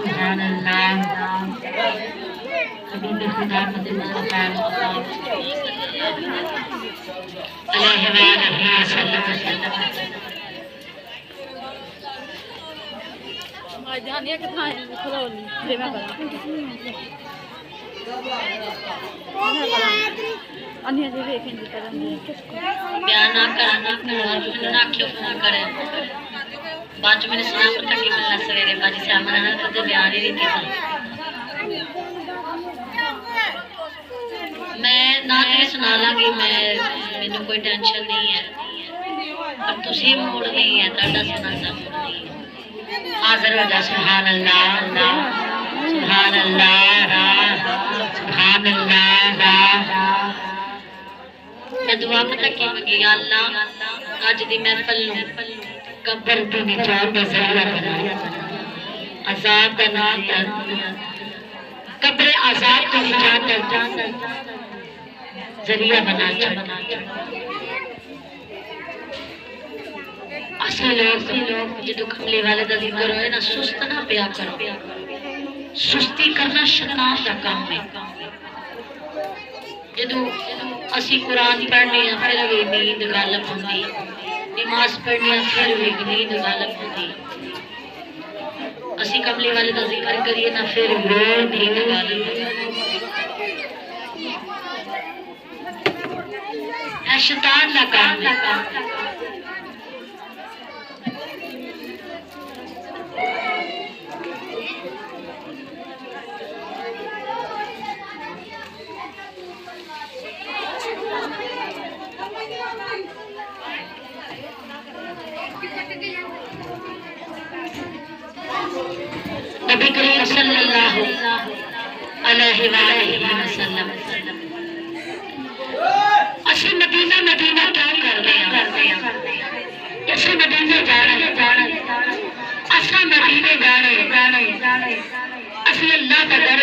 सुभान अल्लाह हबीब खुदा मुस्तफा अलैहि वसल्लम। जानिए कितना है देना पड़ा अन्य जी देखेंगे बयान ना करना ना क्यों फोन करे बाद मैंने सुना पता कि मिलना सवेरे बाजी से आमना करते बयान ही नहीं किया। मैं ना तो सुना लांगी मैंने कोई टेंशन नहीं है पर तुसी मूड नहीं है ताड़ा सुना दा मूड नहीं है। हाजिर हो जा सुभान अल्लाह सुभान अल्लाह सुभान अल्लाह। मैं दुआ पता की मंगी अल्लाह अज दी महफिल नूं कब्र दी निजात दा ज़रिया बना अज़ाब दा नाम कब्र अज़ाब दी निजात दा ज़रिया बना असली लोग जो कमले वाले दा जिक्र होए ना सुस्त ना पिया करो। सुस्ती करना शैतान दा काम है। जदों असी कुरान पढ़ने फिर भी नींद गालिब होंदी नमाज पढ़ने फिर भी नींद गालिब होंदी असी कमले वाले दा जिक्र करिए ना फिर भी नींद गालिब है। शैतान दा काम है। नबी करीम सल्लल्लाहु अलैहि वसल्लम असि मदीना मदीना क्या करते हैं असि मदीने जाना असा मदीने जाना असि अल्लाह का डर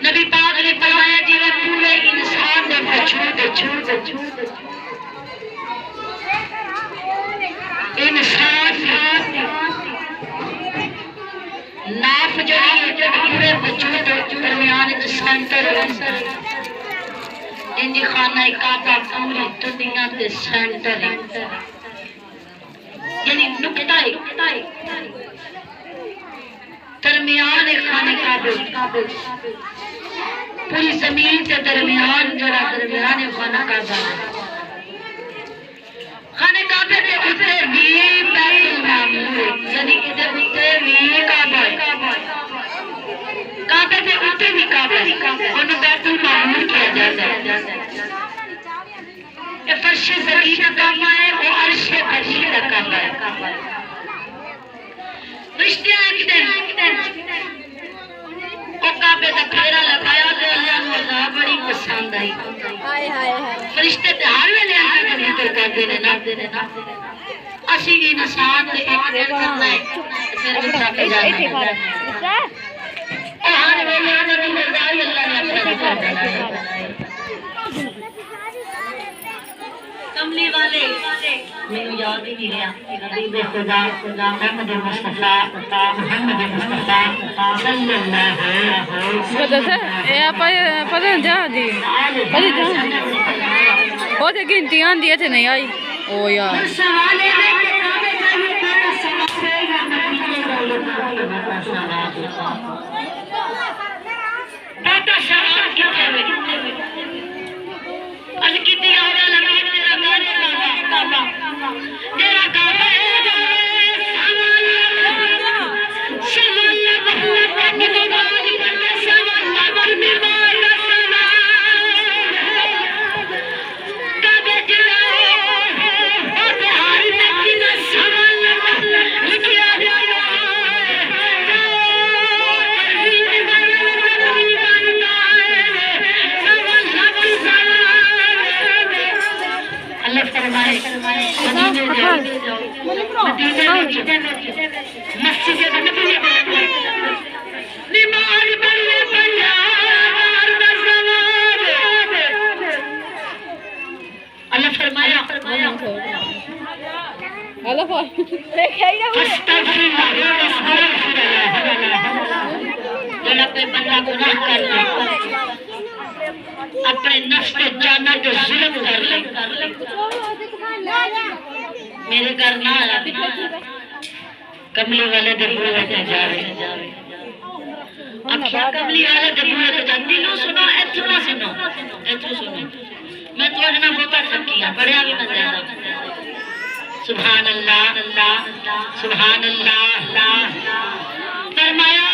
नबी पाक ने फरमाया जिवें पूरे इंसान दे वजूद इंसान नाफ जो पूरे वजूद दरमियान सेंटर इंजी खाना काबा पूरी दुनिया के सेंटर यानी नुक्ता दरमियान खाने काबे पूरी जमीन के दरमियान जरा दरमियान खाना काबा खाने काबे के ऊपर भी बैतुल मामूर यानी इधर ऊपर भी काबा काबे के ऊपर भी काबा उन्हें बैतुल मामूर किया जाता है। ये फर्श ज़मीन का काबा है वो अर्श अज़ीम का काबा है। रिश्ते किधर ओ काबे का फेरा लगाया तो अल्लाह को अज़ाब बड़ी पसंद आई। हाय हाय फरिश्ते ते हर वेले अल्लाह का जिक्र करदे ने ना असी इंसान ते एक दिन करना है फिर भी थक जाना है। हर वेले अल्लाह की रज़ाई अल्लाह ने अपना जिक्र करना है। कमली वाले मैनू याद ही नहीं रहा हबीब खुदा मोहम्मद मुस्तफा सल्लल्लाहु पता जा जी वो तो गिनती आंदी है नहीं आई ओ यार तेरा काबा अल्लाह फरमाए हेलो भाई देखिए ही ना जरा कोई बंदा गुनाह कर ले, अपने नफ्स पे जाना जो जुल्म कर ले, मेरे घर ना आया कमली वाले दे बुए ते जावे, अखियां कमली वाले दे बुए ते जाती। नो सुनो इतना सुनो, इतना सुनो, मैं तो ना होता थकी हां, पढ़िया भी मैं ज्यादा। सुभान अल्लाह, सुभान अल्लाह। फरमाया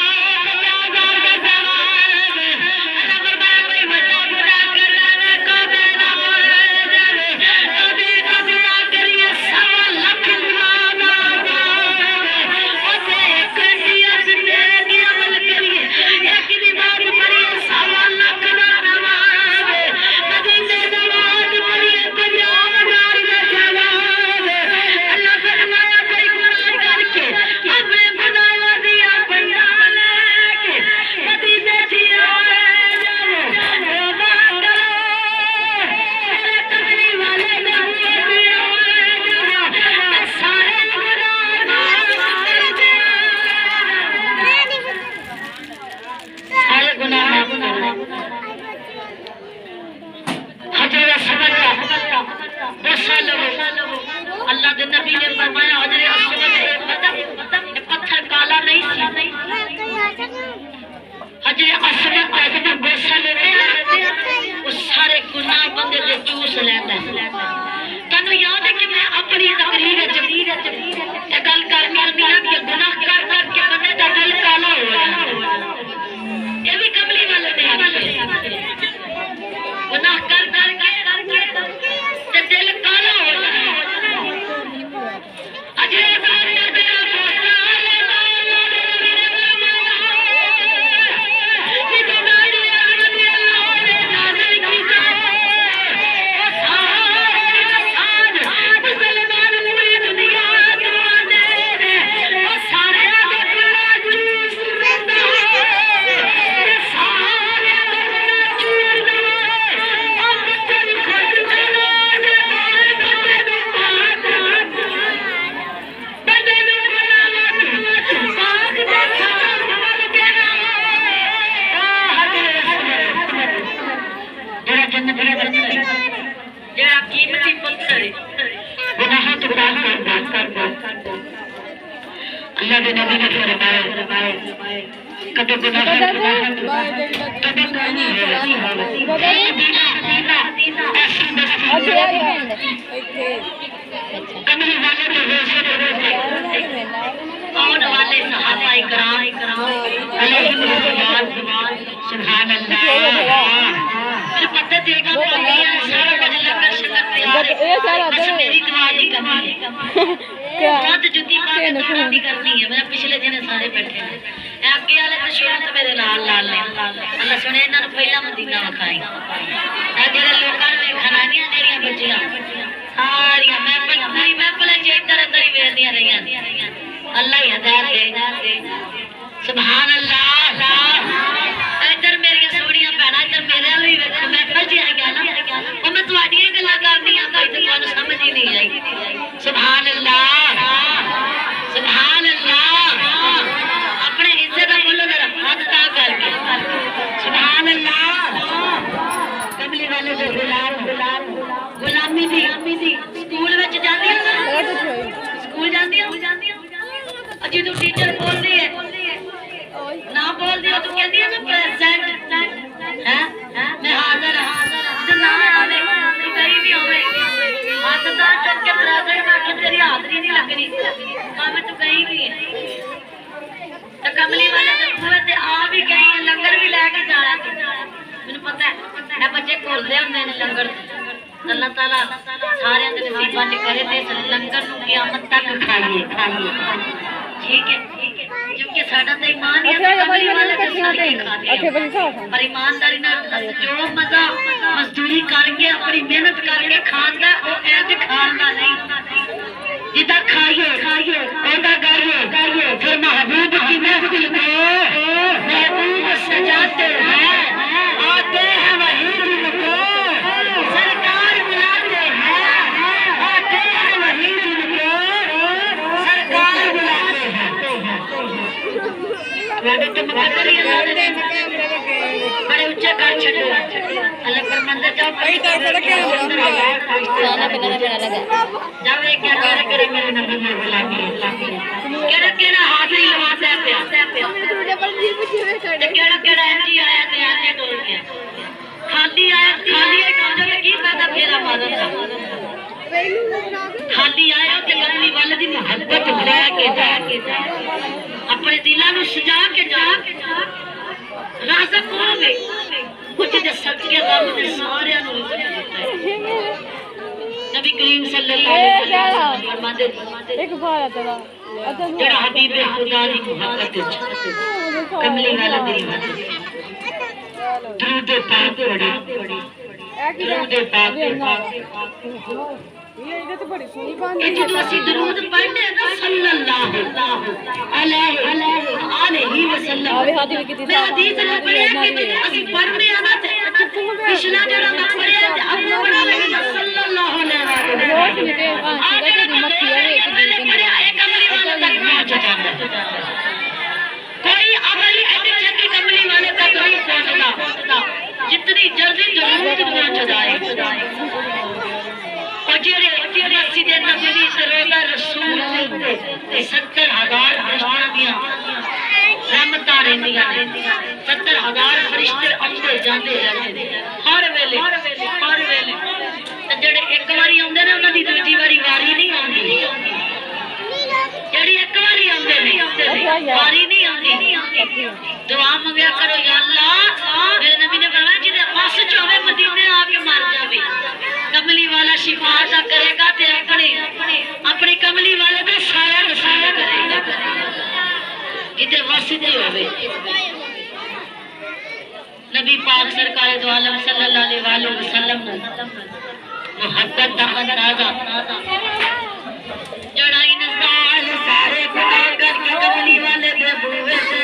अल्लाह के नबी ने फरमाया हजरत असवद पत्थर काला नहीं सी, हजरत असवद जब गोसा लेते उस सारे गुनाह बंदे दे चूस लेंदा। तन्नू याद है कि मैं अपनी तकरीर च ये गल करनी कि गुनाह कर के बंदे दा दिल काला हो जाता। ये भी कमली वाले ने गुनाह कर के दिल काला हो जाता। अल्लाह के नबी ने फरमाया कभी गुनाह कमली वाले तो रोज़े आने वाले सहाबा इकराम सुभान अल्लाह। मुझे पता देगा सारा कुछ लंगर शंगर तैयार है, बस मेरी दुआ नहीं करनी बात जुती बात नहीं करनी है। मैं पिछले दिन सारे बैठे हैं अगे वाले तो शुरू तो मेरे नाल लाल ने अल्लाह सुने इन्हां नूं पहला मदीना विखाई आ जेड़े लोकां नूं खरानियां जेड़ियां बच्चियां सारियां मैं पूरी महफिल च इधर उधर ही वेखदियां रहियां। अल्लाह ही हिदायत दे। सुभान अल्लाह। इधर मेरी सोहणियां भैणां इधर मेरे वाल भी वेखो महफिल च आई गया ना और मैं तुहाडियां गल्लां करनी आ कोई तो तुहानूं समझ ही नहीं आई। सुभान अल्लाह, सुभान अल्लाह। अपने हिस्से का बोलो जरा हाथ ता करके सुभान अल्लाह। कमली वाले जो गुलामी थी स्कूल में जाती है स्कूल जाती है अजी तू टीचर बोलती है ना बोलती हो तो कहती है ना प्रेजेंट है मैं हाजिर ना आवे तू कहीं भी होवे हाथ ता चुक के प्रेजेंट बैठे तेरी हाजरी नहीं लगनी भाਵੇਂ तू कहीं भी है। तो कमली वाले जब हुए ते आ भी गई है लंगर भी लेके जाना मैनू पता है ए बच्चे घोलदे हुंदे ने लंगर अल्लाह ताला सारे दे नसीबां च करे ते इस लंगर नूं क़यामत तक खाइए ठीक है क्योंकि साडा तो ईमान ही है कमली वाले ते सारे खाते हैं पर ईमानदारी नाल जो मजा मजदूरी करके अपनी मेहनत करके खांदा ओ ऐज खांदा नहीं जिदा खाइए ओदा गाइए फिर महबूब की महफिल में महबूब सजाते हैं आते हैं वही जिनको सरकार बुलाते हैं आते हैं वही जिनको बड़े ऊंचे कर छड़ो अल्लाह पर मंदिर जाओ कई तरह के खाना बनाना मेरा लगा जब एक क्या करे मेरे नबी में गुलामी केड़ा हाजिरी लवाता है केड़ा एंटी आया ते आते डोल गया खाली आया खाली एक जो की फायदा फेरा मारन दा खाली आया ते कमली वाले दी मोहब्बत ले के जा अपने दिलां नु सजा के जा राज़क होवे कुछ दे सदके रब ने सारे नु नबी करीम सल्लल्लाहु अलैहि वसल्लम फरमाते एक बार तेरा जेड़ा हबीब खुदा दी मोहब्बत विच कमली वाले दी दरूद पाक पढ़ी दरूद पाक ये तो बड़ी सुनी बात ये जो ਅਸੀਂ दरूद पढ़ने ना सल्लल्लाहु अलैहि वसल्लम आवे हादी की मैं हदीस में पढ़िया कि ਅਸੀਂ पढ़ने आना ते पिछला जड़ा मैं पढ़िया ते अब बड़ा लगे सल्लल्लाहु अलैहि वसल्लम रोज निके सीधा के दिमाग किया है एक दिन पढ़िया एक कमली वाले तक पहुंच जाता कोई अमल ऐसे की कमली वाले तक नहीं पहुंचता जितनी जल्दी दरूद पहुंच जाए और जेरे मस्जिद नबवी से रोजा रसूल ते 70,000 फरिश्ते दियां रहमतां रहंदियां 70,000 फरिश्ते आंदे जांदे हर वेले ते जेड़े एक बारी आंदे ने उन्हां दी दूजी वारी नहीं आंदी जेड़ी एक बारी आंदे ने वारी नहीं आंदी दुआ मंगया करो या अल्लाह मेरे नबी ने फरमाया जिदे पास च होवे मदीने आके मर जावे कमली वाला शिफा दा करेगा ते अपने कमली वाले दा साया करेगा जिते वसदी होवे नबी पाक सरकार दो आलम सल्लल्लाहु अलैहि वसल्लम मोहब्बत दा अंदाजा जड़ा इंसान सारे गुनाह करके कमली वाले दे बूहे ते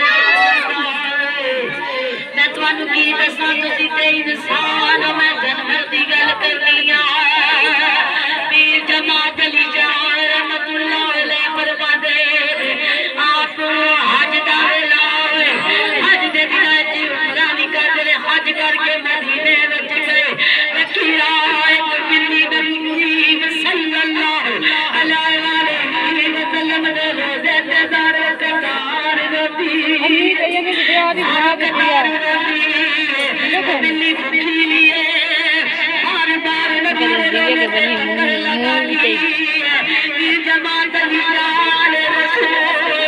मैं तुहानू की दसां तुसी ते इंसान मैं जानवर दी गल करनी आ पीर जमात अली जान रहमतुल्लाह अलैह फरमाते आप हज दा वेला हज दे दिनां च उमरा नहीं करदे हज करके मदीने विच गए रखीरा एक बिल्ली नबी करीम सल्लल्लाहु अलैहि वसल्लम दे रोज़े ते दार कतार रोटी बिल्ली भूखी लिए बार बार नबी जमात अली रसूल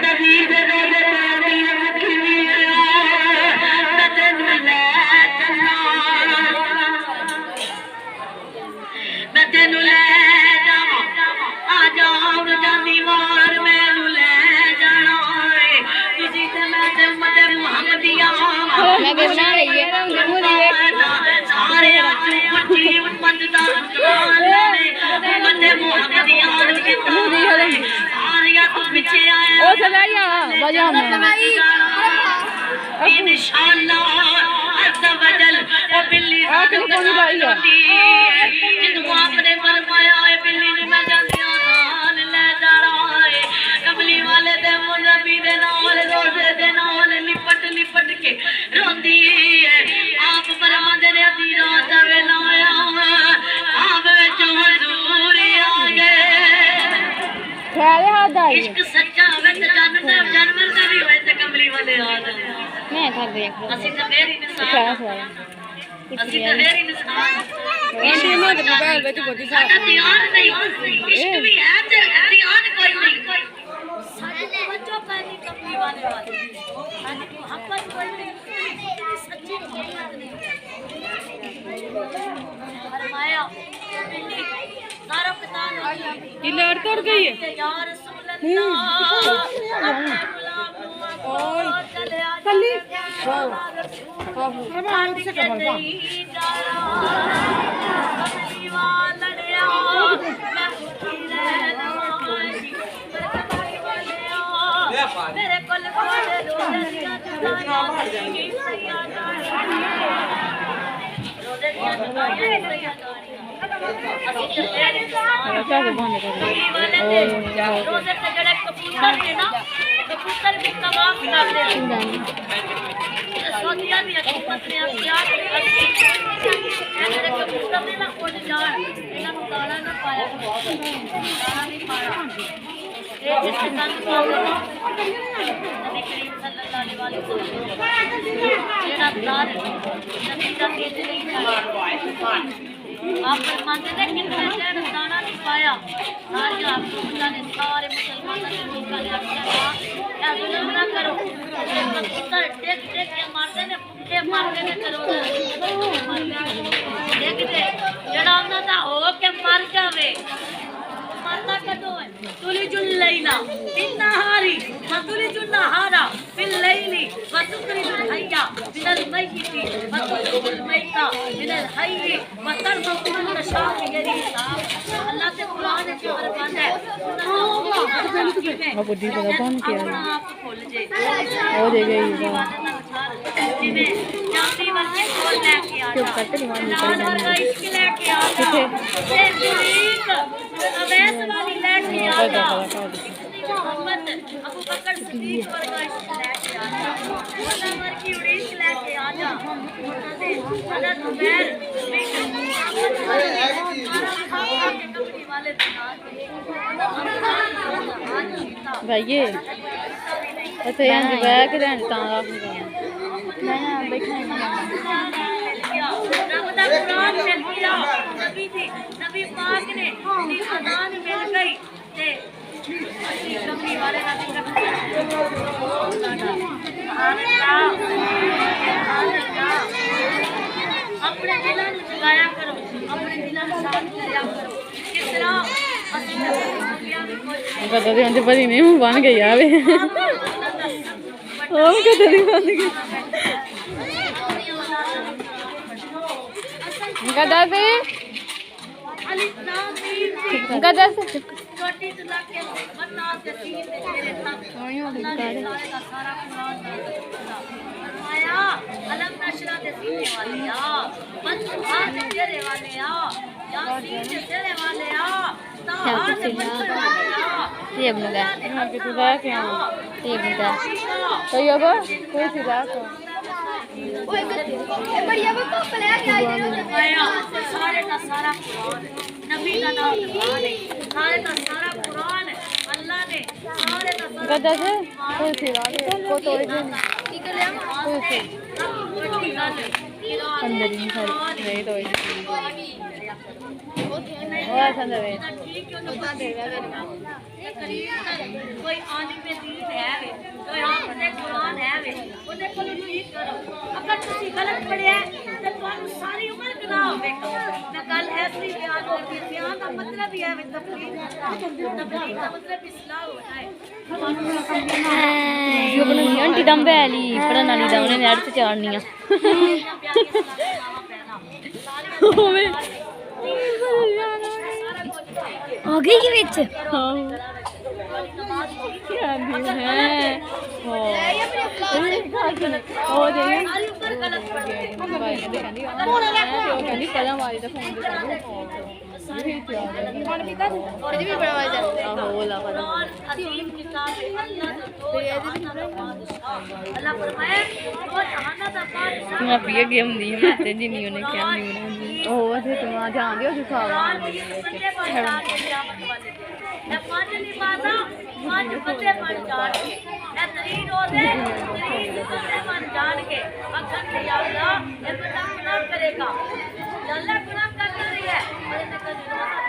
नबी दे रोज़े ते भूखी लिए मैं तेनू ले जावां आ जाओ जानी वार मैनू ले जाना तुसी ते मैं ते उम्मत मुहम्मदिया मैं के बना रही है जरूर ये सारे अच्छी उम्मत दा ने उम्मत मुहम्मदिया के सारिया तू पीछे आया ओ सलाया बजा मैं इंशाअल्लाह अज़्ज़ा वजल ओ बिल्ली आके कौन भाई है जिन्हों आपने फरमाया है बिल्ली ने मैं जांदियां नाल ले जाना है कमली वाले दे नबी दे नाल रोज़े दे नाल लिपट के रोंदी है आप फरमांदे ने अधी रात दा वेला आया आवे जो हजूर आ गए ख्याल हाथ आई इश्क सच्चा होवे ते जानवर दा भी होवे ते कमली वाले याद मैं खा गया ਅਸੀਂ ਤਾਂ ਫੇਰ ਇਨਸਾਨ ਅਸੀਂ ਤਾਂ ਫੇਰ ਇਨਸਾਨ ऐसे में तो मोबाइल ਵਿੱਚ ਬੋਦੀ ਸਾਡਾ ਧਿਆਨ ਨਹੀਂ ਇਸ਼ਕ ਵੀ ਹੈ ਤੇ ਧਿਆਨ ਕੋਈ ਨਹੀਂ ਸਾਡੇ ਬੱਚੋ ਪੈਣੀ ਕਮਲੀ ਵਾਲੇ ਸਾਡੀ ਮੁਹੱਬਤ ਕੋਈ ਨਹੀਂ ਸੱਚੀ ਮੁਹੱਬਤ ਨਹੀਂ फरमाया बिल्ली सारा पता नहीं ये लड़ तोड़ गई है या रसूल अल्लाह और चले आ कल्ली मेरे कोल रोज़े ਅਸੀਂ ਚੱਲੇ ਆ ਹਿੰਦੁਸਤਾਨ कैसे बंद कर ਦਿੱਲੀ ਵਾਲੇ ਤੇ ਰੋਜ਼ੇ ਤੇ ਜਿਹੜੇ ਕਬੂਤਰ ਨੇ ਨਾ ਕਬੂਤਰ ਵੀ ਤਵਾਫ ਕਰਦੇ ਆ ਸੋਚਿਆ ਵੀ ਹਕੂਮਤ ਨੇ ਪਿਆਰ ਜਿਹੜੇ ਕਬੂਤਰ ਨੇ ਨਾ ਉੱਡ ਜਾਣ ਇਹਨਾਂ ਨੂੰ ਦਾਣਾ ਨਾ ਪਾਇਆ ਦਾਣਾ ਨਹੀਂ ਪਾਇਆ ਇਹ ਜਿਸ ਗੰਦ ਪਾਉਂਦੇ ਨਬੀ ਕਰੀਮ ਸੱਲੱਲਾਹੁ ਅਲੈहि ਵਸੱਲਮ ਜਿਹੜਾ ਦਾਰ ਨਬੀ ਦਾ ਭੇਜ ਨਹੀਂ ਚਾਹਿਆ आप फरमाते थे कि मैंने दाना नहीं पाया सारे आपको अल्लाह ने सारे मुसलमानों ने लोगों ने अपना या जुल्म ना करो कबूतर देख देख के मारते ने भूखे मारते ने करो देखते जड़ा उन्हां दा हो के मर जावे मारता कदों है तुलिजुल लैला बिन्नहारी मतुलिजुल नहारा बिल लैली वतुखरिजुल हय्या बिल मय्यिती वतुखरिजुल मय्ता बिल हय्यि वतरफुल नशा बिगैरि हिसाब अल्लाह के कुरान में फरमाता है अब बुद्धि पता बंद किया आप भूल जे हो जाएगा जिवें चांदी वर्गे खोल लेके आ चुप करते नहीं मालूम लाल वर्गा इश्क लेके आ किथे ए मुरीद अवैस वाली लेके आ जा मोहम्मद अबू बकर सिद्दीक वर्गा इश्क लेके आ जा उन्हां वर्गी उड़ीस लेके आ जा उन्हां दे हज़रत उमर कबड्डी वाले भाई ऐसे यहाँ बैग रहने तां मैं बैठा रब दा कुरान मिल गया नबी पाक ने दी अजान मिल गई ते कबड्डी वाले का अपने दिलों ਨੂੰ ਜਗਾਇਆ ਕਰੋ ਆਪਣੇ ਦਿਲਾਂ ਨੂੰ ਸ਼ਾਂਤ ਕਰਿਆ ਕਰੋ ਕਿਸ ਤਰ੍ਹਾਂ ਅਸੀਂ ਦੁਨੀਆ ਵਿੱਚ ਕੋਈ पता नहीं अंदर पता नहीं बन गई यार ओ कदे नहीं बन गई गदा से गदा से छोटी तो लाके बन्ना के सीन पे तेरे साथ अल्लाह ने सारा कुरान फरमाया अलम नशरा के सीने वाले आ मनसूहा के तेरे वाले आ यासीन के तेरे वाले आ ताहा के बंदर वाले आ ये बन गया यहाँ पे तो बैठ क्या ये बन गया तो ये वो कोई सी बात हो ओए बढ़िया वो कप ले के आया सारे का सारा कुरान नबी का नाम कुरान है सारे का सारा कुरान अल्लाह ने सारे का सारा गदा से कोई सी बात को तोड़ दे ठीक है कोई सी बड़ी गल अंदर ही सारी नहीं तो वो अंदर है ठीक क्यों नहीं बता देगा ये करीब कोई आलिम दीन है वे कोई हाफिज़ कुरान है वे ओदे कोल ठीक करो अगर तुसी गलत पढ़िया ते ਤੁਹਾਨੂੰ ਸਾਰੀ ਉਮਰ ਗੁਨਾਹ ਹੋਵੇਗਾ ਮੈਂ ਕੱਲ ਐਸੀ ਬਿਆਨ ਕਰਦੀ ਬਿਆਨ ਦਾ ਮਤਲਬ ਹੀ ਹੈ ਵੇ ਤਬਲੀਗ ਦਾ ਮਤਲਬ ਇਸਲਾਹ ਹੋਣਾ ਹੈ जो बनानी आंटी दम बैली पढ़न वाली दम ने नेट से चाड़नी आ गई के विच हां क्या भी है ओ दे सारी उमर गलत पढ़ भाई ने कहंदी पहला वाली दा फोन दे भी बड़ा वाला होला पता अजीम किताब है अल्लाह फरमाए वो जहाना दा बादशाह मैं पिए गेम दी मैं ते जिनी ने क्या नहीं बनाई ओ ऐसे तुम आ जान दियो दिखावा मैं पांच निमाज़ा पांच बंदे बन जान के मैं तरीन रोज़े तरीन बंदे बन जान के अगर से या अल्लाह ये बंदा गुनाह करेगा अल्लाह गुनाह कर रही है और इन्हें कभी रोज़ा